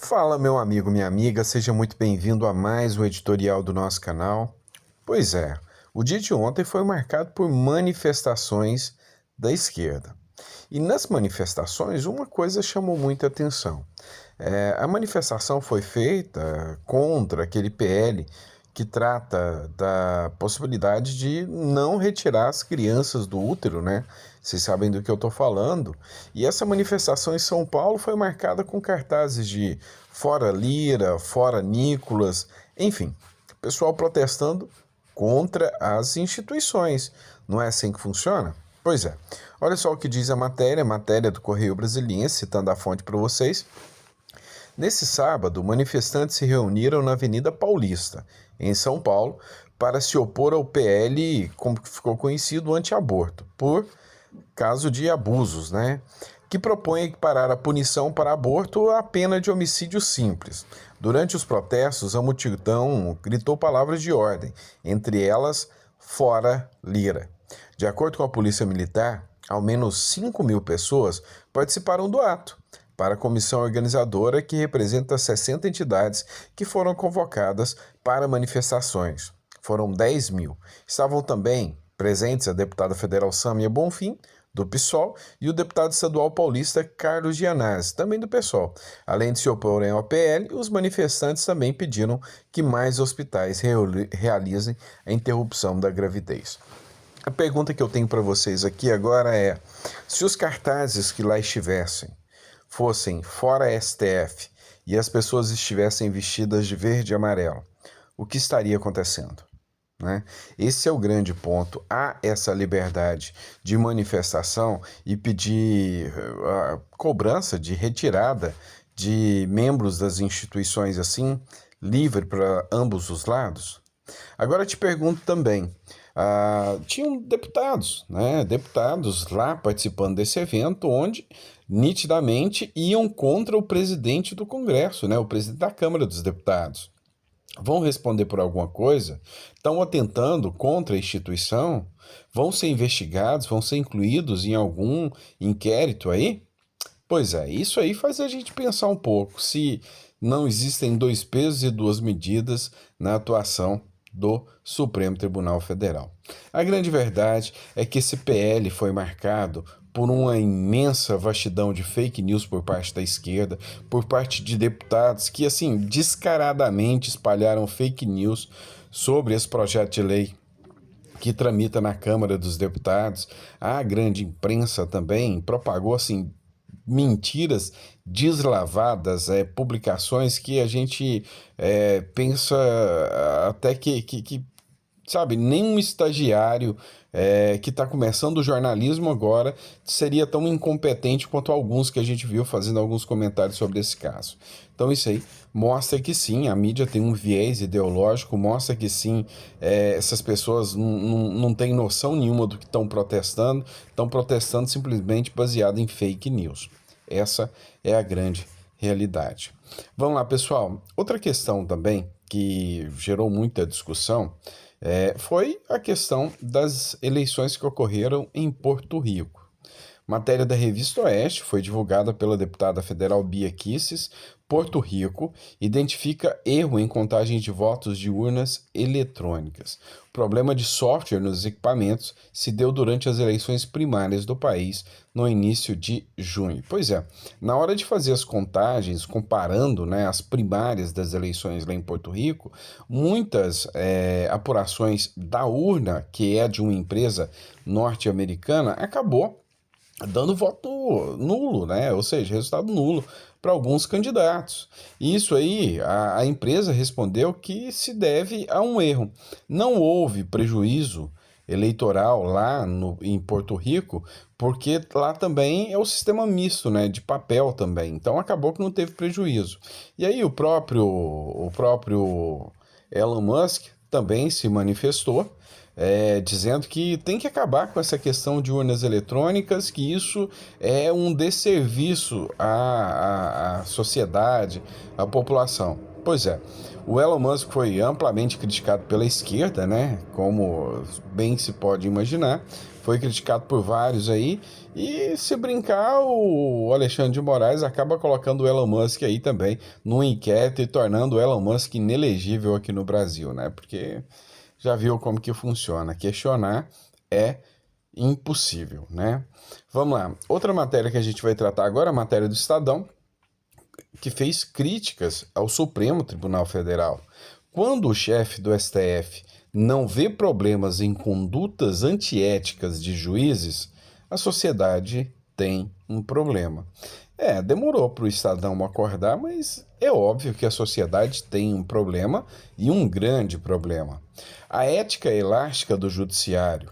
Fala, meu amigo, minha amiga, seja muito bem-vindo a mais um editorial do nosso canal. Pois é, o dia de ontem foi marcado por manifestações da esquerda. E nas manifestações, uma coisa chamou muita atenção. A manifestação foi feita contra aquele PL que trata da possibilidade de não retirar as crianças do útero, né? Vocês sabem do que eu estou falando. E essa manifestação em São Paulo foi marcada com cartazes de fora Lira, fora Nicolas, enfim, pessoal protestando contra as instituições. Não é assim que funciona? Pois é. Olha só o que diz a matéria do Correio Brasiliense, citando a fonte para vocês. Nesse sábado, manifestantes se reuniram na Avenida Paulista, em São Paulo, para se opor ao PL, como ficou conhecido, anti-aborto, por caso de abusos, né? Que propõe equiparar a punição para aborto à pena de homicídio simples. Durante os protestos, a multidão gritou palavras de ordem, entre elas, fora Lira. De acordo com a Polícia Militar, ao menos 5.000 pessoas participaram do ato, para a comissão organizadora que representa 60 entidades que foram convocadas para manifestações. Foram 10.000. Estavam também presentes a deputada federal Sâmia Bonfim, do PSOL, e o deputado estadual paulista Carlos Gianazzi, também do PSOL. Além de se oporem ao PL, os manifestantes também pediram que mais hospitais realizem a interrupção da gravidez. A pergunta que eu tenho para vocês aqui agora é: se os cartazes que lá estivessem fossem fora STF e as pessoas estivessem vestidas de verde e amarelo, o que estaria acontecendo? Né? Esse é o grande ponto. Há essa liberdade de manifestação e pedir a cobrança de retirada de membros das instituições assim, livre para ambos os lados? Agora eu te pergunto também, tinham deputados, né? Deputados lá participando desse evento, onde nitidamente iam contra o presidente do Congresso, né? O presidente da Câmara dos Deputados. Vão responder por alguma coisa? Estão atentando contra a instituição? Vão ser investigados? Vão ser incluídos em algum inquérito aí? Pois é, isso aí faz a gente pensar um pouco se não existem dois pesos e duas medidas na atuação do Supremo Tribunal Federal. A grande verdade é que esse PL foi marcado por uma imensa vastidão de fake news por parte da esquerda, por parte de deputados que, assim, descaradamente espalharam fake news sobre esse projeto de lei que tramita na Câmara dos Deputados. A grande imprensa também propagou, assim, mentiras deslavadas, publicações que a gente pensa até que sabe, nenhum estagiário que está começando o jornalismo agora seria tão incompetente quanto alguns que a gente viu fazendo alguns comentários sobre esse caso. Então isso aí mostra que sim, a mídia tem um viés ideológico, mostra que sim, essas pessoas não têm noção nenhuma do que estão protestando simplesmente baseado em fake news. Essa é a grande realidade. Vamos lá, pessoal. Outra questão também que gerou muita discussão foi a questão das eleições que ocorreram em Porto Rico. Matéria da Revista Oeste foi divulgada pela deputada federal Bia Kicis. Porto Rico identifica erro em contagem de votos de urnas eletrônicas. O problema de software nos equipamentos se deu durante as eleições primárias do país no início de junho. Pois é, na hora de fazer as contagens, comparando, né, as primárias das eleições lá em Porto Rico, muitas apurações da urna, que é de uma empresa norte-americana, acabou dando voto nulo, né? Ou seja, resultado nulo para alguns candidatos. E isso aí, a empresa respondeu que se deve a um erro. Não houve prejuízo eleitoral lá em Porto Rico, porque lá também é o sistema misto, né, de papel também. Então acabou que não teve prejuízo. E aí o próprio Elon Musk também se manifestou, dizendo que tem que acabar com essa questão de urnas eletrônicas, que isso é um desserviço à sociedade, à população. Pois é, o Elon Musk foi amplamente criticado pela esquerda, né? Como bem se pode imaginar, foi criticado por vários aí, e se brincar, o Alexandre de Moraes acaba colocando o Elon Musk aí também no inquérito e tornando o Elon Musk inelegível aqui no Brasil, né? Porque já viu como que funciona. Questionar é impossível, né? Vamos lá. Outra matéria que a gente vai tratar agora, a matéria do Estadão, que fez críticas ao Supremo Tribunal Federal. Quando o chefe do STF não vê problemas em condutas antiéticas de juízes, a sociedade tem um problema. Demorou para o Estadão acordar, mas é óbvio que a sociedade tem um problema e um grande problema. A ética elástica do judiciário.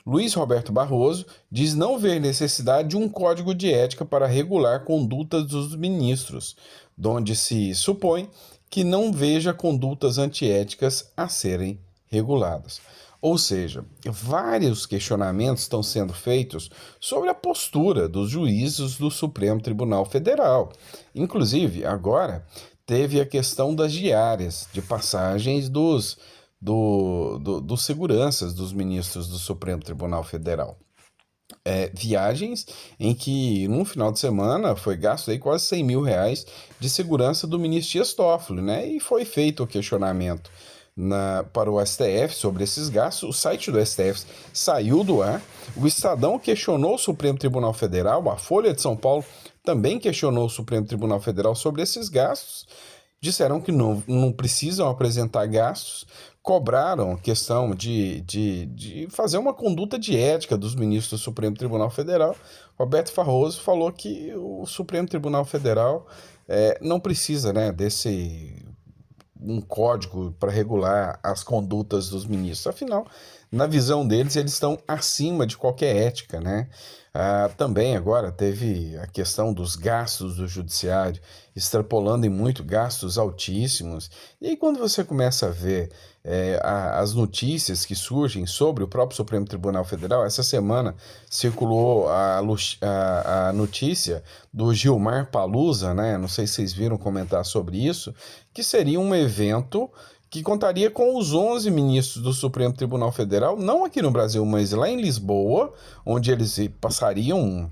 Luiz Roberto Barroso diz não ver necessidade de um código de ética para regular condutas dos ministros, donde se supõe que não veja condutas antiéticas a serem reguladas. Ou seja, vários questionamentos estão sendo feitos sobre a postura dos juízes do Supremo Tribunal Federal. Inclusive, agora teve a questão das diárias de passagens dos seguranças dos ministros do Supremo Tribunal Federal. Viagens em que, num final de semana, foi gasto aí quase R$ 100 mil de segurança do ministro Dias Toffoli, né? E foi feito o questionamento para o STF sobre esses gastos. O site do STF saiu do ar, o Estadão questionou o Supremo Tribunal Federal, a Folha de São Paulo também questionou o Supremo Tribunal Federal sobre esses gastos, disseram que não precisam apresentar gastos, cobraram a questão de fazer uma conduta de ética dos ministros do Supremo Tribunal Federal. Roberto Barroso falou que o Supremo Tribunal Federal não precisa, né, desse um código para regular as condutas dos ministros. Afinal, na visão deles, eles estão acima de qualquer ética, né? Também agora teve a questão dos gastos do judiciário, extrapolando em muito gastos altíssimos. E aí quando você começa a ver as notícias que surgem sobre o próprio Supremo Tribunal Federal, essa semana circulou a notícia do Gilmar Palusa, né? Não sei se vocês viram comentar sobre isso, que seria um evento que contaria com os 11 ministros do Supremo Tribunal Federal, não aqui no Brasil, mas lá em Lisboa, onde eles passariam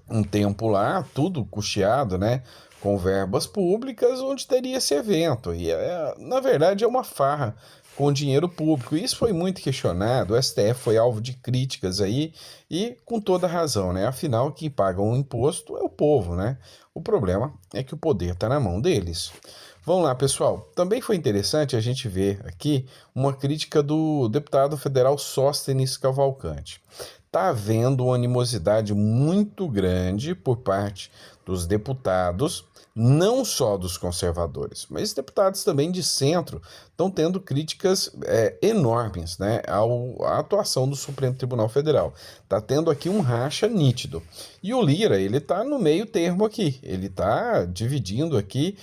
um tempo lá, tudo custeado, né, com verbas públicas, onde teria esse evento. E, na verdade, é uma farra com dinheiro público. Isso foi muito questionado, o STF foi alvo de críticas aí, e com toda razão, né? Afinal, quem paga um imposto é o povo, né? O problema é que o poder está na mão deles. Vamos lá, pessoal. Também foi interessante a gente ver aqui uma crítica do deputado federal Sóstenes Cavalcante. Está havendo uma animosidade muito grande por parte dos deputados, não só dos conservadores, mas deputados também de centro estão tendo críticas enormes, né, à atuação do Supremo Tribunal Federal. Está tendo aqui um racha nítido. E o Lira, ele está no meio termo aqui. Ele está dividindo aqui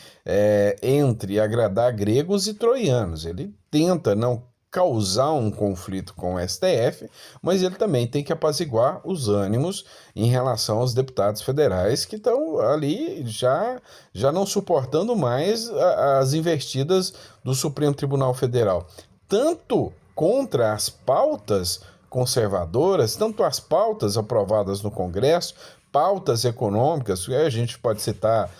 entre agradar gregos e troianos. Ele tenta não causar um conflito com o STF, mas ele também tem que apaziguar os ânimos em relação aos deputados federais que estão ali já não suportando mais as investidas do Supremo Tribunal Federal, tanto contra as pautas conservadoras, tanto as pautas aprovadas no Congresso, pautas econômicas, a gente pode citar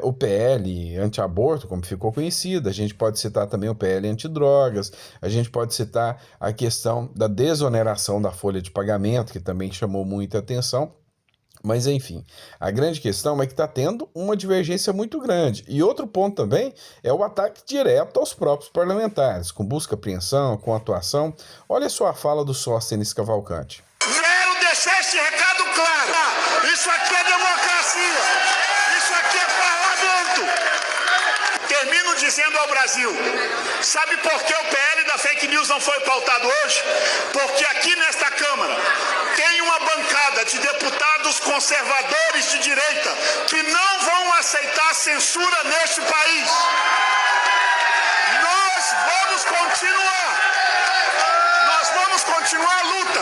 o PL anti-aborto, como ficou conhecido, a gente pode citar também o PL antidrogas, a gente pode citar a questão da desoneração da folha de pagamento, que também chamou muita atenção. Mas, enfim, a grande questão é que está tendo uma divergência muito grande. E outro ponto também é o ataque direto aos próprios parlamentares, com busca, apreensão, com atuação. Olha só a fala do Sóstenes Cavalcante. Quero deixar esse recado claro. Isso aqui é democracia. Isso aqui é parlamento. Termino dizendo ao Brasil, sabe por que o PL da fake news não foi pautado hoje? Porque aqui nesta Câmara tem uma bancada de deputados conservadores de direita que não vão aceitar censura neste país. Nós vamos continuar. Nós vamos vamos continuar a luta.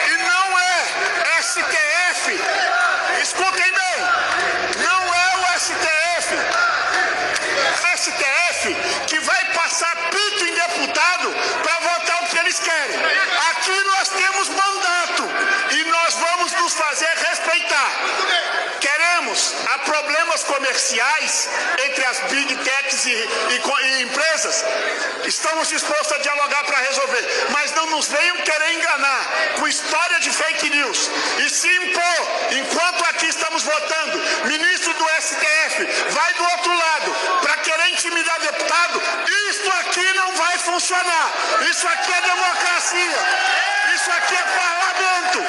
E não é STF, escutem bem, não é o STF que vai passar pito em deputado para votar o que eles querem. Aqui nós temos mandato e nós vamos nos fazer respeitar. Há problemas comerciais entre as big techs e empresas. Estamos dispostos a dialogar para resolver, mas não nos venham querer enganar com história de fake news e se impor, enquanto aqui estamos votando, ministro do STF vai do outro lado para querer intimidar deputado. Isso aqui não vai funcionar. Isso aqui é democracia. Isso aqui é parlamento.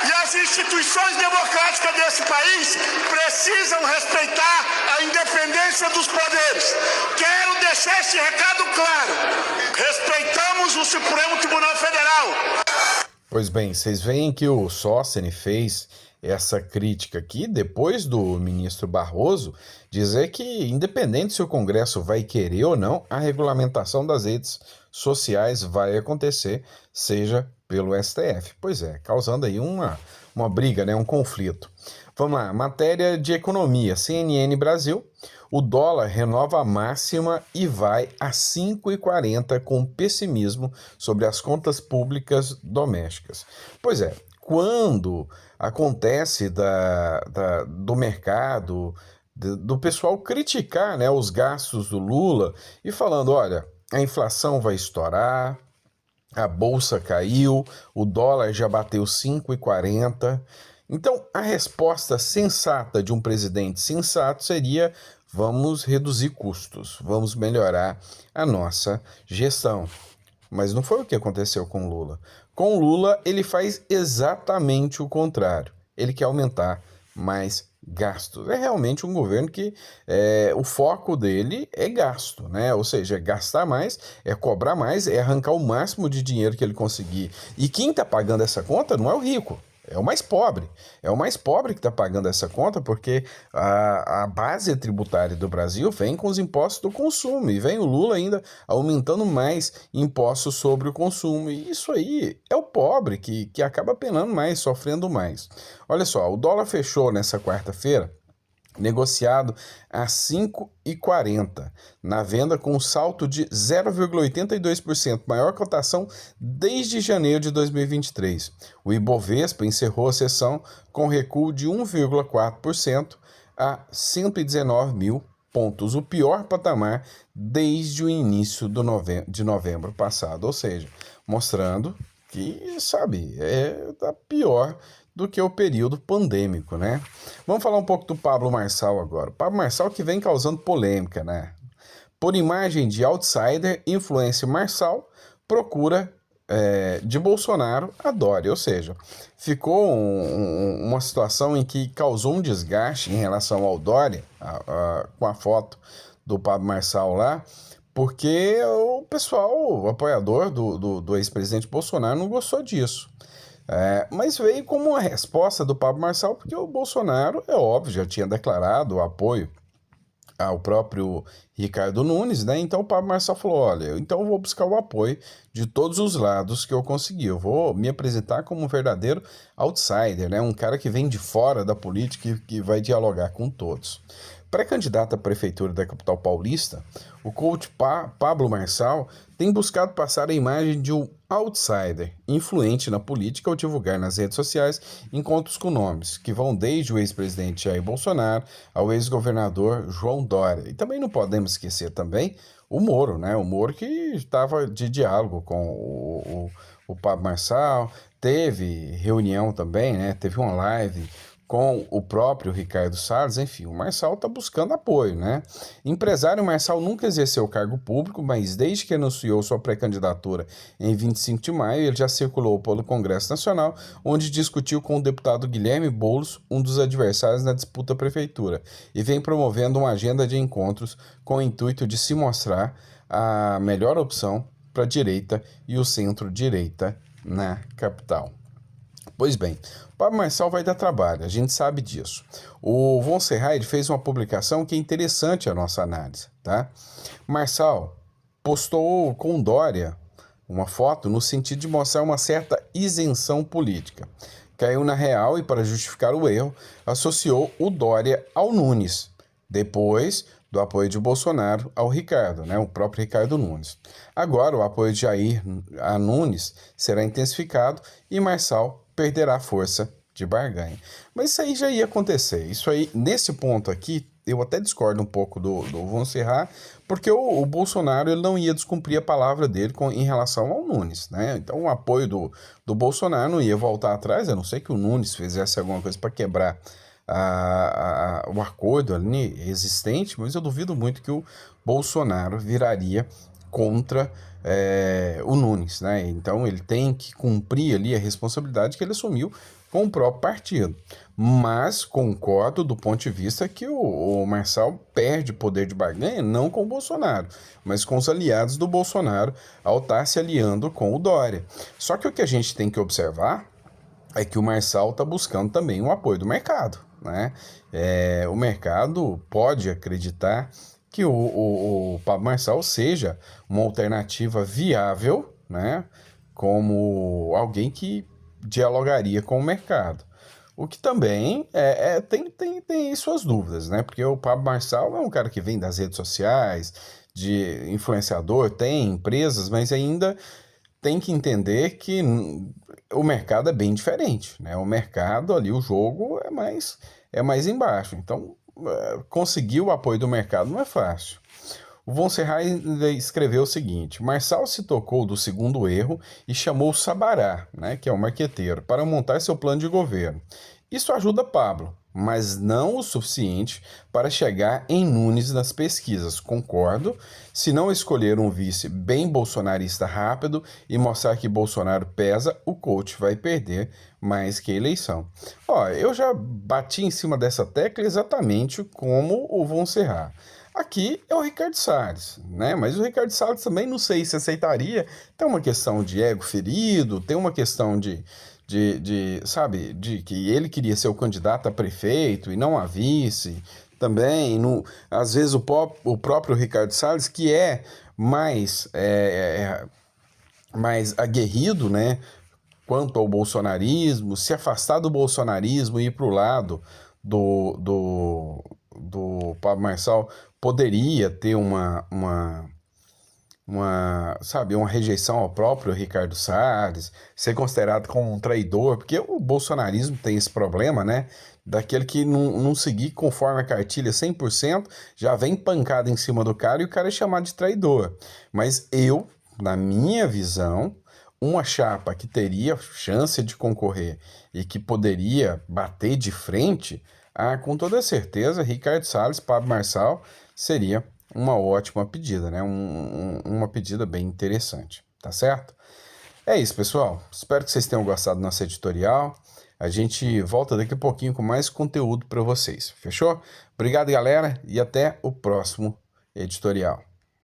E as instituições democráticas desse país precisam respeitar a independência dos poderes. Quero deixar esse recado claro. Respeitamos o Supremo Tribunal Federal. Pois bem, vocês veem que o Sócene fez essa crítica aqui depois do ministro Barroso dizer que, independente se o Congresso vai querer ou não, a regulamentação das redes sociais vai acontecer, seja pelo STF. Pois é, causando aí uma briga, né, um conflito. Vamos lá, matéria de economia, CNN Brasil, o dólar renova a máxima e vai a 5,40 com pessimismo sobre as contas públicas domésticas. Pois é, quando acontece do mercado, do pessoal criticar, né, os gastos do Lula e falando, olha, a inflação vai estourar, a bolsa caiu, o dólar já bateu 5,40. Então, a resposta sensata de um presidente sensato seria: vamos reduzir custos, vamos melhorar a nossa gestão. Mas não foi o que aconteceu com Lula. Com Lula, ele faz exatamente o contrário. Ele quer aumentar mais gastos. É realmente um governo que o foco dele é gasto, né? Ou seja, é gastar mais, é cobrar mais, é arrancar o máximo de dinheiro que ele conseguir. E quem está pagando essa conta não é o rico, é o mais pobre. É o mais pobre que está pagando essa conta porque a base tributária do Brasil vem com os impostos do consumo e vem o Lula ainda aumentando mais impostos sobre o consumo. E isso aí é o pobre que acaba penando mais, sofrendo mais. Olha só, o dólar fechou nessa quarta-feira negociado a 5,40, na venda com um salto de 0,82%, maior cotação desde janeiro de 2023. O Ibovespa encerrou a sessão com recuo de 1,4% a 119 mil pontos, o pior patamar desde o início de novembro passado, ou seja, mostrando que, sabe, tá pior do que o período pandêmico, né? Vamos falar um pouco do Pablo Marçal agora. O Pablo Marçal que vem causando polêmica, né? Por imagem de outsider, influencer Marçal procura de Bolsonaro a Dória, ou seja, ficou uma situação em que causou um desgaste em relação ao Dória, com a foto do Pablo Marçal lá, porque o pessoal, o apoiador do ex-presidente Bolsonaro não gostou disso. Mas veio como uma resposta do Pablo Marçal, porque o Bolsonaro, é óbvio, já tinha declarado o apoio ao próprio Ricardo Nunes, né? Então o Pablo Marçal falou, olha, então eu vou buscar o apoio de todos os lados que eu conseguir, eu vou me apresentar como um verdadeiro outsider, né? Um cara que vem de fora da política e que vai dialogar com todos. Pré-candidato à prefeitura da capital paulista, o coach Pablo Marçal tem buscado passar a imagem de um outsider influente na política ao divulgar nas redes sociais encontros com nomes que vão desde o ex-presidente Jair Bolsonaro ao ex-governador João Dória. E também não podemos esquecer também o Moro, né? O Moro que estava de diálogo com o Pablo Marçal, teve reunião também, né? Teve uma live com o próprio Ricardo Salles, enfim, o Marçal está buscando apoio, né? Empresário Marçal nunca exerceu cargo público, mas desde que anunciou sua pré-candidatura em 25 de maio, ele já circulou pelo Congresso Nacional, onde discutiu com o deputado Guilherme Boulos, um dos adversários na disputa à prefeitura, e vem promovendo uma agenda de encontros com o intuito de se mostrar a melhor opção para a direita e o centro-direita na capital. Pois bem, o Pablo Marçal vai dar trabalho, a gente sabe disso. O Von Serraide fez uma publicação que é interessante a nossa análise, tá? Marçal postou com Dória uma foto no sentido de mostrar uma certa isenção política. Caiu na real e, para justificar o erro, associou o Dória ao Nunes, depois do apoio de Bolsonaro ao Ricardo, né, o próprio Ricardo Nunes. Agora, o apoio de Jair a Nunes será intensificado e Marçal perderá força de barganha. Mas isso aí já ia acontecer. Isso aí, nesse ponto aqui, eu até discordo um pouco do Von Serra, porque o Bolsonaro ele não ia descumprir a palavra dele em relação ao Nunes, né? Então o apoio do Bolsonaro não ia voltar atrás, a não ser que o Nunes fizesse alguma coisa para quebrar o acordo ali existente, mas eu duvido muito que o Bolsonaro viraria contra o Nunes, né? Então ele tem que cumprir ali a responsabilidade que ele assumiu com o próprio partido. Mas concordo do ponto de vista que o Marçal perde poder de barganha não com o Bolsonaro, mas com os aliados do Bolsonaro ao estar se aliando com o Dória. Só que o que a gente tem que observar é que o Marçal está buscando também o apoio do mercado, né? O mercado pode acreditar que o Pablo Marçal seja uma alternativa viável, né? Como alguém que dialogaria com o mercado. O que também tem suas dúvidas, né? Porque o Pablo Marçal é um cara que vem das redes sociais, de influenciador, tem empresas, mas ainda tem que entender que o mercado é bem diferente, né? O mercado ali, o jogo é mais embaixo. Então, conseguir o apoio do mercado não é fácil. O Von Serra escreveu o seguinte: Marçal se tocou do segundo erro e chamou Sabará, né, que é o marqueteiro, para montar seu plano de governo. Isso ajuda Pablo, mas não o suficiente para chegar em Nunes nas pesquisas. Concordo, se não escolher um vice bem bolsonarista rápido e mostrar que Bolsonaro pesa, o coach vai perder mais que a eleição. Eu já bati em cima dessa tecla exatamente como o Von Serra. Aqui é o Ricardo Salles, né? Mas o Ricardo Salles também não sei se aceitaria. Tem uma questão de ego ferido, tem uma questão sabe, de que ele queria ser o candidato a prefeito e não a vice. Também, às vezes, o próprio Ricardo Salles, que é mais aguerrido, né? Quanto ao bolsonarismo, se afastar do bolsonarismo e ir para o lado do Pablo Marçal, poderia ter uma rejeição ao próprio Ricardo Salles, ser considerado como um traidor, porque o bolsonarismo tem esse problema, né? Daquele que não seguir conforme a cartilha 100%, já vem pancada em cima do cara e o cara é chamado de traidor. Mas na minha visão, uma chapa que teria chance de concorrer e que poderia bater de frente, com toda certeza, Ricardo Salles, Pablo Marçal, seria uma ótima pedida, né? Uma pedida bem interessante, tá certo? É isso, pessoal. Espero que vocês tenham gostado do nosso editorial. A gente volta daqui a pouquinho com mais conteúdo para vocês, fechou? Obrigado, galera, e até o próximo editorial.